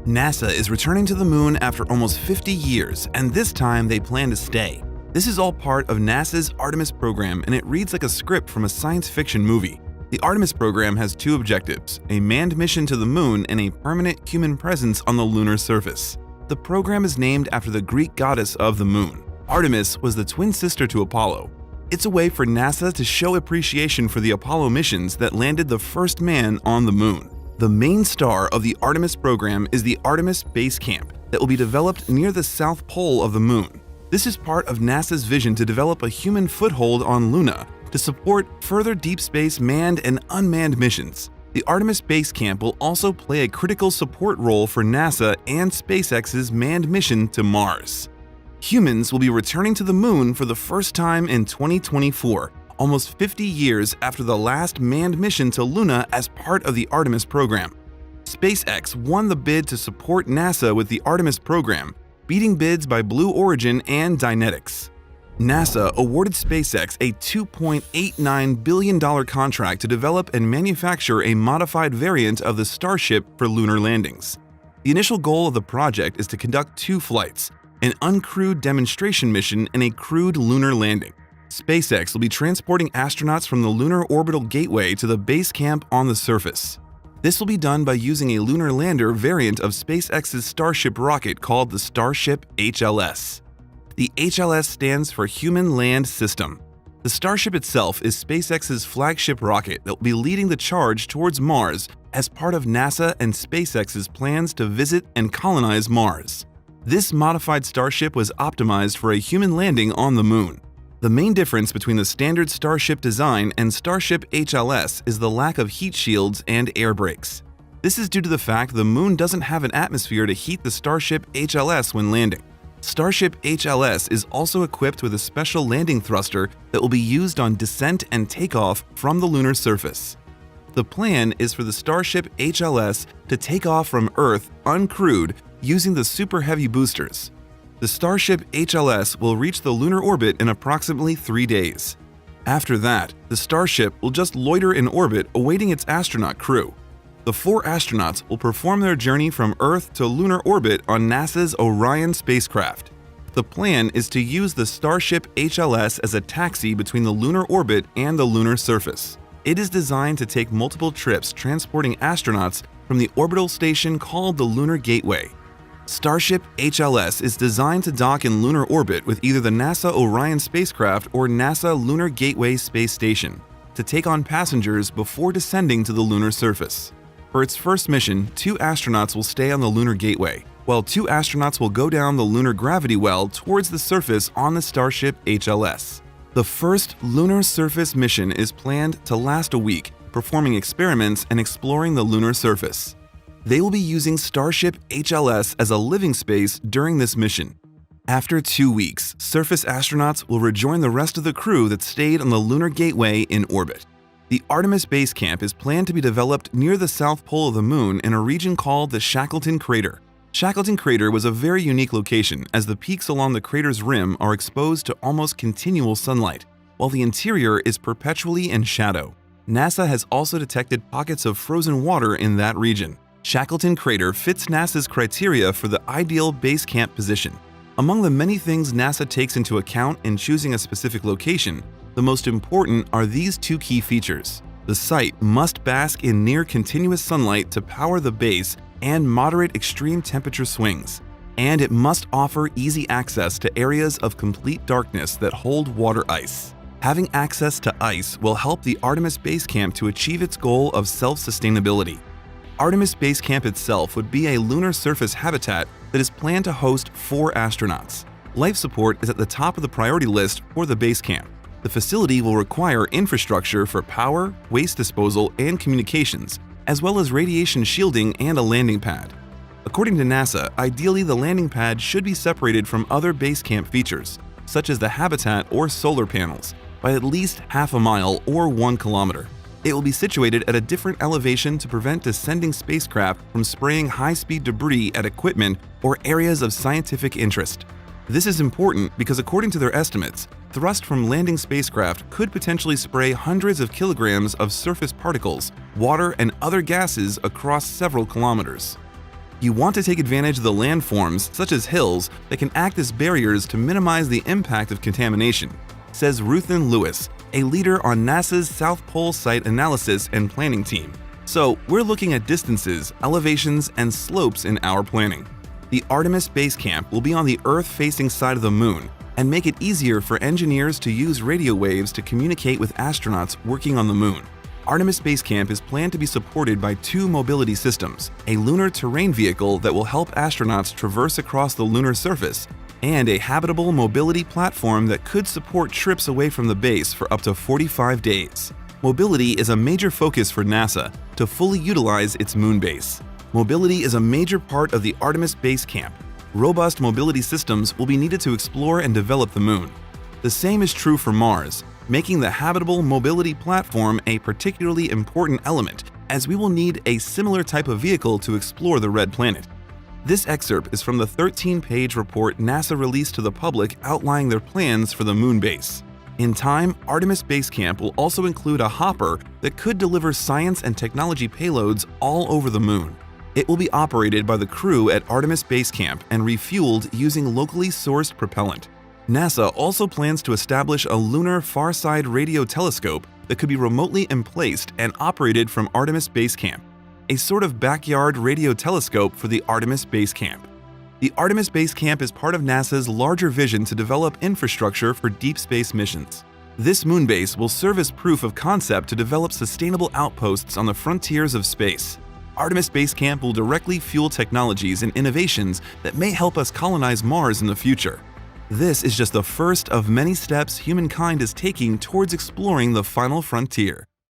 NASA is returning to the moon after almost 50 years, and this time they plan to stay. This is all part of NASA's Artemis program, and it reads like a script from a science fiction movie. The Artemis program has two objectives: a manned mission to the moon and a permanent human presence on the lunar surface. The program is named after the Greek goddess of the moon. Artemis was the twin sister to Apollo. It's a way for NASA to show appreciation for the Apollo missions that landed the first man on the moon. The main star of the Artemis program is the Artemis Base camp that will be developed near the south pole of the moon. This is part of NASA's vision to develop a human foothold on Luna to support further deep space manned and unmanned missions. The Artemis Base camp will also play a critical support role for NASA and SpaceX's manned mission to Mars. Humans will be returning to the moon for the first time in 2024, almost 50 years after the last manned mission to Luna as part of the Artemis program. SpaceX won the bid to support NASA with the Artemis program, beating bids by Blue Origin and Dynetics. NASA awarded SpaceX a $2.89 billion contract to develop and manufacture a modified variant of the Starship for lunar landings. The initial goal of the project is to conduct two flights: an uncrewed demonstration mission and a crewed lunar landing. SpaceX will be transporting astronauts from the Lunar Orbital Gateway to the base camp on the surface. This will be done by using a lunar lander variant of SpaceX's Starship rocket called the Starship HLS. The HLS stands for Human Land System. The Starship itself is SpaceX's flagship rocket that will be leading the charge towards Mars as part of NASA and SpaceX's plans to visit and colonize Mars. This modified Starship was optimized for a human landing on the moon. The main difference between the standard Starship design and Starship HLS is the lack of heat shields and air brakes. This is due to the fact the moon doesn't have an atmosphere to heat the Starship HLS when landing. Starship HLS is also equipped with a special landing thruster that will be used on descent and takeoff from the lunar surface. The plan is for the Starship HLS to take off from Earth uncrewed using the Super Heavy boosters. The Starship HLS will reach the lunar orbit in approximately 3 days. After that, the Starship will just loiter in orbit awaiting its astronaut crew. The 4 astronauts will perform their journey from Earth to lunar orbit on NASA's Orion spacecraft. The plan is to use the Starship HLS as a taxi between the lunar orbit and the lunar surface. It is designed to take multiple trips transporting astronauts from the orbital station called the Lunar Gateway. Starship HLS is designed to dock in lunar orbit with either the NASA Orion spacecraft or NASA Lunar Gateway space station to take on passengers before descending to the lunar surface. For its first mission, 2 astronauts will stay on the Lunar Gateway, while 2 astronauts will go down the lunar gravity well towards the surface on the Starship HLS. The first lunar surface mission is planned to last a week, performing experiments and exploring the lunar surface. They will be using Starship HLS as a living space during this mission. After 2 weeks, surface astronauts will rejoin the rest of the crew that stayed on the Lunar Gateway in orbit. The Artemis Base camp is planned to be developed near the south pole of the moon in a region called the Shackleton Crater. Shackleton Crater was a very unique location as the peaks along the crater's rim are exposed to almost continual sunlight, while the interior is perpetually in shadow. NASA has also detected pockets of frozen water in that region. Shackleton Crater fits NASA's criteria for the ideal base camp position. Among the many things NASA takes into account in choosing a specific location, the most important are these 2 key features. The site must bask in near continuous sunlight to power the base and moderate extreme temperature swings, and it must offer easy access to areas of complete darkness that hold water ice. Having access to ice will help the Artemis Base camp to achieve its goal of self-sustainability. Artemis Base camp itself would be a lunar surface habitat that is planned to host 4 astronauts. Life support is at the top of the priority list for the base camp. The facility will require infrastructure for power, waste disposal, and communications, as well as radiation shielding and a landing pad. According to NASA, ideally the landing pad should be separated from other base camp features, such as the habitat or solar panels, by at least half a mile or 1 kilometer. It will be situated at a different elevation to prevent descending spacecraft from spraying high-speed debris at equipment or areas of scientific interest. This is important because according to their estimates, thrust from landing spacecraft could potentially spray hundreds of kilograms of surface particles, water, and other gases across several kilometers. You want to take advantage of the landforms, such as hills, that can act as barriers to minimize the impact of contamination, says Ruthin Lewis, a leader on NASA's South Pole Site Analysis and Planning team. So, we're looking at distances, elevations, and slopes in our planning. The Artemis Base Camp will be on the Earth-facing side of the Moon and make it easier for engineers to use radio waves to communicate with astronauts working on the Moon. Artemis Base Camp is planned to be supported by 2 mobility systems, a lunar terrain vehicle that will help astronauts traverse across the lunar surface, and a habitable mobility platform that could support trips away from the base for up to 45 days. Mobility is a major focus for NASA to fully utilize its moon base. Mobility is a major part of the Artemis Base Camp. Robust mobility systems will be needed to explore and develop the Moon. The same is true for Mars, making the habitable mobility platform a particularly important element, as we will need a similar type of vehicle to explore the Red Planet. This excerpt is from the 13-page report NASA released to the public outlining their plans for the moon base. In time, Artemis Base Camp will also include a hopper that could deliver science and technology payloads all over the Moon. It will be operated by the crew at Artemis Base Camp and refueled using locally sourced propellant. NASA also plans to establish a lunar far-side radio telescope that could be remotely emplaced and operated from Artemis Base Camp, a sort of backyard radio telescope for the Artemis Base Camp. The Artemis Base Camp is part of NASA's larger vision to develop infrastructure for deep space missions. This moon base will serve as proof of concept to develop sustainable outposts on the frontiers of space. Artemis Base Camp will directly fuel technologies and innovations that may help us colonize Mars in the future. This is just the first of many steps humankind is taking towards exploring the final frontier.